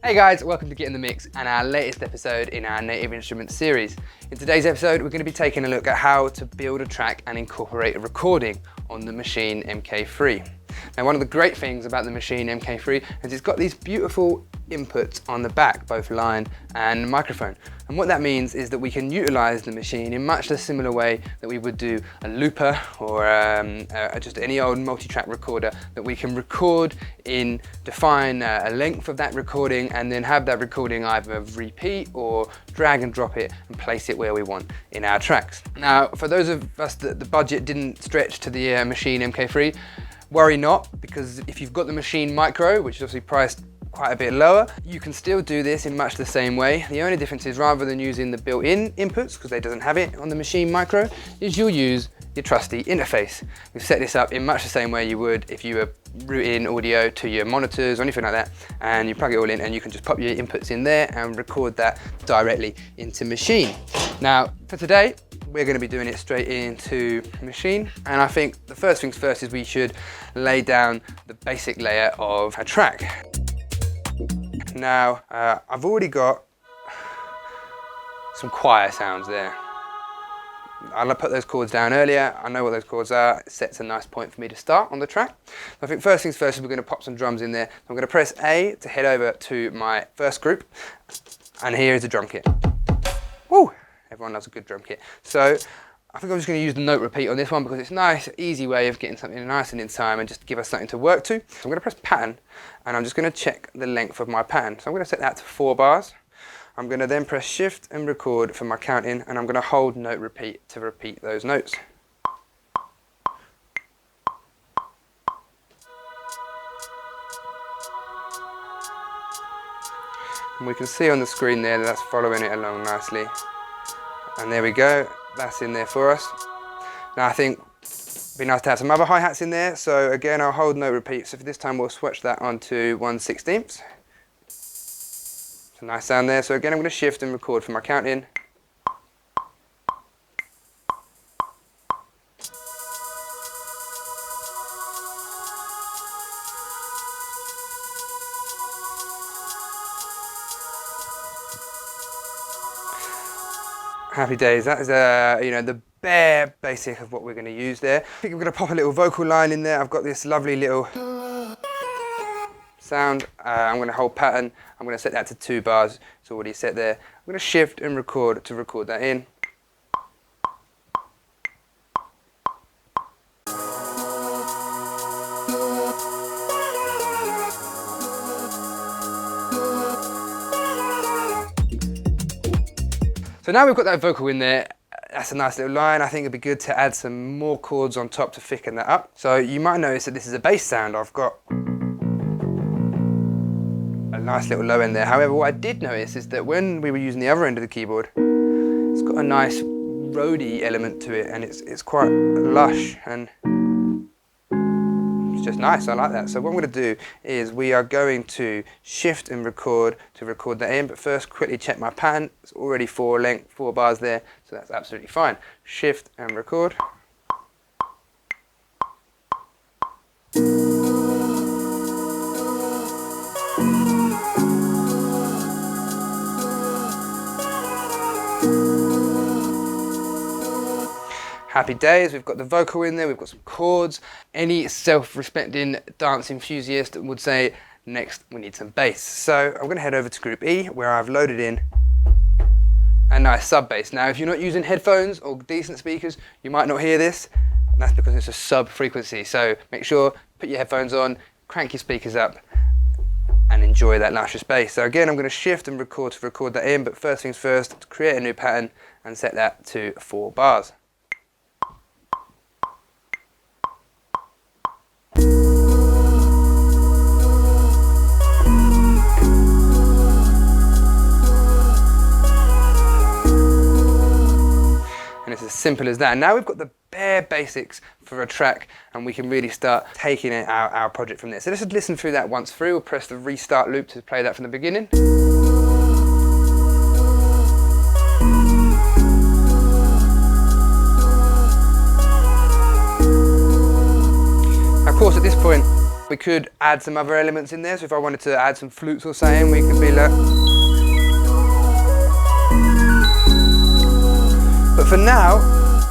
Hey guys, welcome to Get in the Mix and our latest episode in our Native Instruments series. In today's episode, we're going to be taking a look at how to build a track and incorporate a recording on the Maschine MK3. Now, one of the great things about the Maschine MK3 is it's got these beautiful inputs on the back, both line and microphone. And what that means is that we can utilize the machine in much the similar way that we would do a looper or just any old multi-track recorder, that we can record in, define a length of that recording, and then have that recording either repeat or drag and drop it and place it where we want in our tracks. Now, for those of us that the budget didn't stretch to the Maschine MK3, worry not, because if you've got the Maschine Micro, which is obviously priced quite a bit lower, you can still do this in much the same way. The only difference is, rather than using the built-in inputs, because they doesn't have it on the Maschine Micro, is you'll use your trusty interface. We've set this up in much the same way you would if you were routing audio to your monitors or anything like that, and you plug it all in and you can just pop your inputs in there and record that directly into Maschine. Now, for today, we're going to be doing it straight into Maschine, and I think the first things first is we should lay down the basic layer of a track. Now, I've already got some choir sounds there. I put those chords down earlier. I know what those chords are. It sets a nice point for me to start on the track. I think first things first is we're going to pop some drums in there. I'm going to press A to head over to my first group, and here is a drum kit. Woo! Everyone loves a good drum kit. So I think I'm just going to use the note repeat on this one because it's a nice, easy way of getting something nice and in time and just give us something to work to. So I'm going to press pattern, and I'm just going to check the length of my pattern. So I'm going to set that to 4 bars. I'm going to then press shift and record for my counting, and I'm going to hold note repeat to repeat those notes. And we can see on the screen there that that's following it along nicely. And there we go, that's in there for us. Now I think it'd be nice to have some other hi-hats in there, so again I'll hold note repeat. So for this time we'll switch that onto 1/16. It's a nice sound there. So again I'm going to shift and record for my counting. Happy days. That is the bare basic of what we're going to use there. I think I'm going to pop a little vocal line in there. I've got this lovely little sound. I'm going to hold pattern. I'm going to set that to 2 bars. It's already set there. I'm going to shift and record to record that in. So now we've got that vocal in there, that's a nice little line. I think it'd be good to add some more chords on top to thicken that up. So you might notice that this is a bass sound. I've got a nice little low end there. However, what I did notice is that when we were using the other end of the keyboard, it's got a nice roady element to it, and it's quite lush and it's just nice. I like that. So what I'm going to do is we are going to shift and record to record that in, but first quickly check my pattern. It's already 4 bars there, so that's absolutely fine. Shift and record. Happy days, we've got the vocal in there, we've got some chords. Any self-respecting dance enthusiast would say, next we need some bass. So I'm going to head over to group E, where I've loaded in a nice sub bass. Now if you're not using headphones or decent speakers, you might not hear this, and that's because it's a sub frequency. So make sure, put your headphones on, crank your speakers up, and enjoy that luscious bass. So again, I'm going to shift and record to record that in, but first things first, to create a new pattern and set that to 4 bars. And it's as simple as that. Now we've got the bare basics for a track, and we can really start taking it our project from there. So let's just listen through that once through. We'll press the restart loop to play that from the beginning. Of course, at this point, We could add some other elements in there, so if I wanted to add some flutes or something, we could be like... But for now,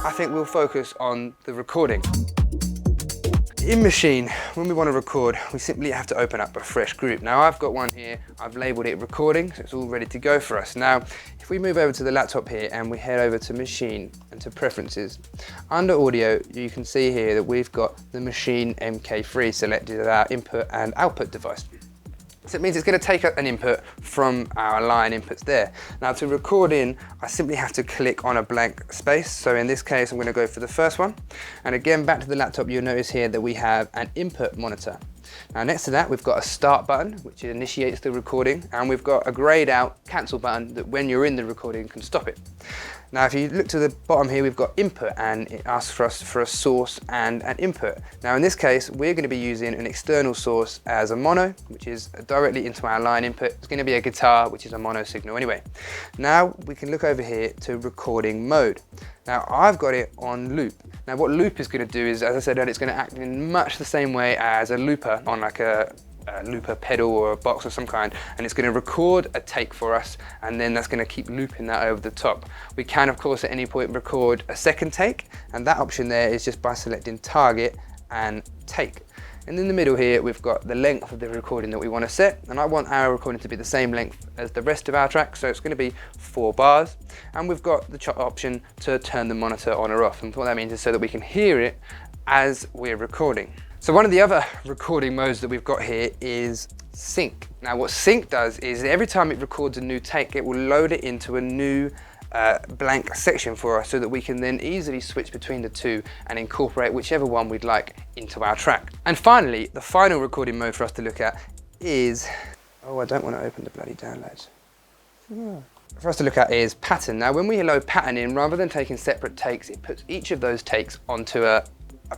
I think we'll focus on the recording. In Maschine, when we want to record, we simply have to open up a fresh group. Now I've got one here, I've labelled it recording, so it's all ready to go for us. Now, if we move over to the laptop here and we head over to Maschine and to Preferences, under Audio, you can see here that we've got the Maschine MK3 selected as our input and output device. So it means it's going to take an input from our line inputs there. Now to record in, I simply have to click on a blank space. So in this case, I'm going to go for the first one. And again, back to the laptop, you'll notice here that we have an input monitor. Now next to that, we've got a start button, which initiates the recording. And we've got a grayed out cancel button that when you're in the recording can stop it. Now if you look to the bottom here, we've got input and it asks for us for a source and an input. Now in this case, we're going to be using an external source as a mono, which is directly into our line input. It's going to be a guitar, which is a mono signal anyway. Now we can look over here to recording mode. Now I've got it on loop. Now what loop is going to do is, as I said earlier, it's going to act in much the same way as a looper on like a looper pedal or a box of some kind, and it's going to record a take for us, and then that's going to keep looping that over the top. We can of course at any point record a second take, and that option there is just by selecting target and take. And in the middle here we've got the length of the recording that we want to set, and I want our recording to be the same length as the rest of our track, so it's going to be 4 bars, and we've got the option to turn the monitor on or off, and what that means is so that we can hear it as we're recording. So one of the other recording modes that we've got here is sync. Now what sync does is every time it records a new take, it will load it into a new blank section for us so that we can then easily switch between the two and incorporate whichever one we'd like into our track. And finally, the final recording mode for us to look at is, oh, I don't want to open the bloody downloads. For us to look at is pattern. Now when we load pattern in, rather than taking separate takes, it puts each of those takes onto a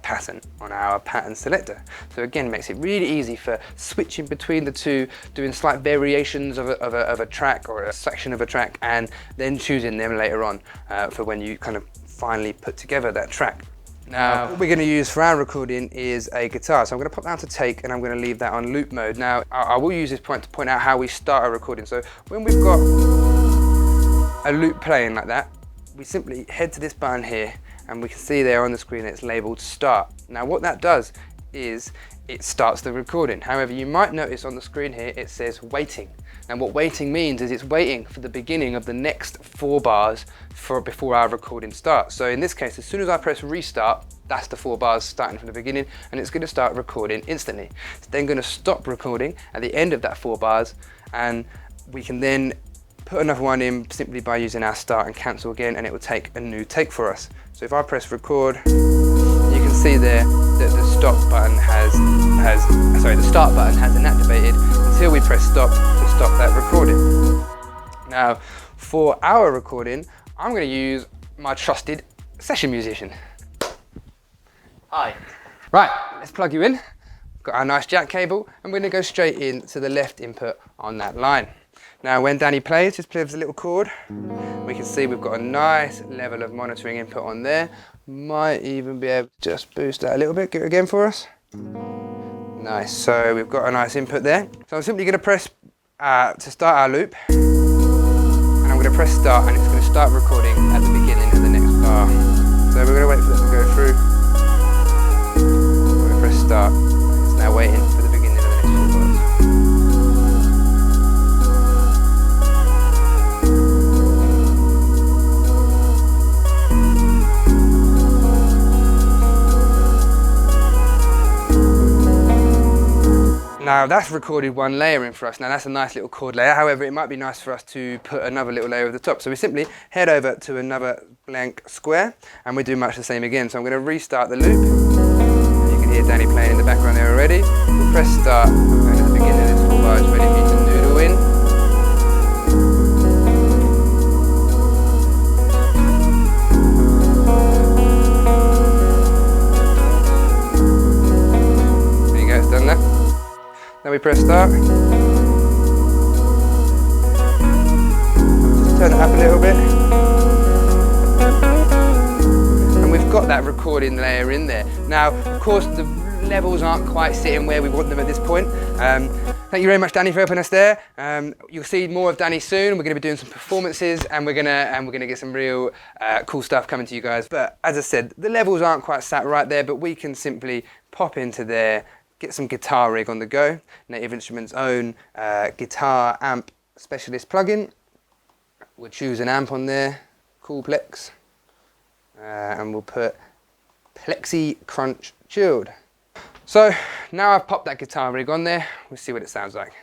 pattern on our pattern selector. So again, makes it really easy for switching between the two, doing slight variations of a track or a section of a track, and then choosing them later on for when you kind of finally put together that track. Now, what we're going to use for our recording is a guitar. So I'm going to pop down to take, and I'm going to leave that on loop mode. Now, I will use this point to point out how we start a recording. So when we've got a loop playing like that, we simply head to this button here, and we can see there on the screen it's labelled start. Now what that does is it starts the recording. However, you might notice on the screen here it says waiting. Now what waiting means is it's waiting for the beginning of the next 4 bars before our recording starts. So in this case, as soon as I press restart, that's the 4 bars starting from the beginning, and it's going to start recording instantly. It's then going to stop recording at the end of that 4 bars, and we can then put another one in simply by using our start and cancel again, and it will take a new take for us. So if I press record, you can see there that the stop button the start button hasn't activated until we press stop to stop that recording. Now, for our recording, I'm going to use my trusted session musician. Hi. Right, let's plug you in. Got our nice jack cable, and we're going to go straight in to the left input on that line. Now when Danny plays, just plays a little chord, we can see we've got a nice level of monitoring input on there. Might even be able to just boost that a little bit, get it again for us. Nice, so we've got a nice input there. So I'm simply going to press to start our loop, and I'm going to press start, and it's going to start recording at the beginning of the next bar. So we're going to wait for this to go through. I'm going to press start, and it's now waiting for the beginning of the next 4 bars. Now that's recorded one layer in for us. Now that's a nice little chord layer. However, it might be nice for us to put another little layer over the top. So we simply head over to another blank square, and we do much the same again. So I'm going to restart the loop. And you can hear Danny playing in the background there already. We'll press start, and at the beginning of this 4 bars, ready for you to noodle in. There you go, it's done that. Now we press start. Just turn it up a little bit. And we've got that recording layer in there. Now, of course, the levels aren't quite sitting where we want them at this point. Thank you very much, Danny, for helping us there. You'll see more of Danny soon. We're going to be doing some performances, and we're gonna get some real cool stuff coming to you guys. But as I said, the levels aren't quite sat right there, but we can simply pop into there, get some guitar rig on the go. Native Instruments' own guitar amp specialist plugin. We'll choose an amp on there, Coolplex, and we'll put Plexi Crunch Chilled. So now I've popped that guitar rig on there, we'll see what it sounds like.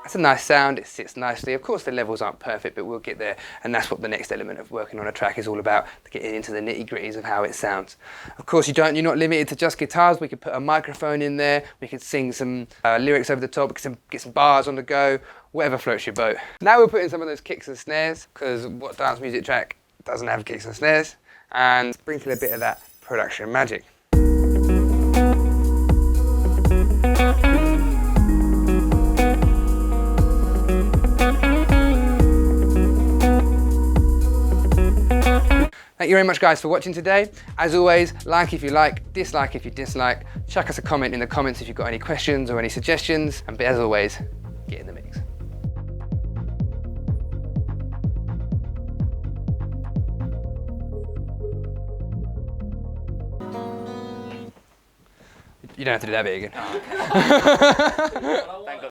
That's a nice sound, it sits nicely. Of course the levels aren't perfect, but we'll get there, and that's what the next element of working on a track is all about, to get into the nitty-gritties of how it sounds. Of course you're not limited to just guitars. We could put a microphone in there, we could sing some lyrics over the top, we could get some bars on the go, whatever floats your boat. Now we'll put in some of those kicks and snares, because what dance music track doesn't have kicks and snares, and sprinkle a bit of that production magic. Thank you very much, guys, for watching today. As always, like if you like, dislike if you dislike. Chuck us a comment in the comments if you've got any questions or any suggestions. And as always, get in the mix. You don't have to do that bit again.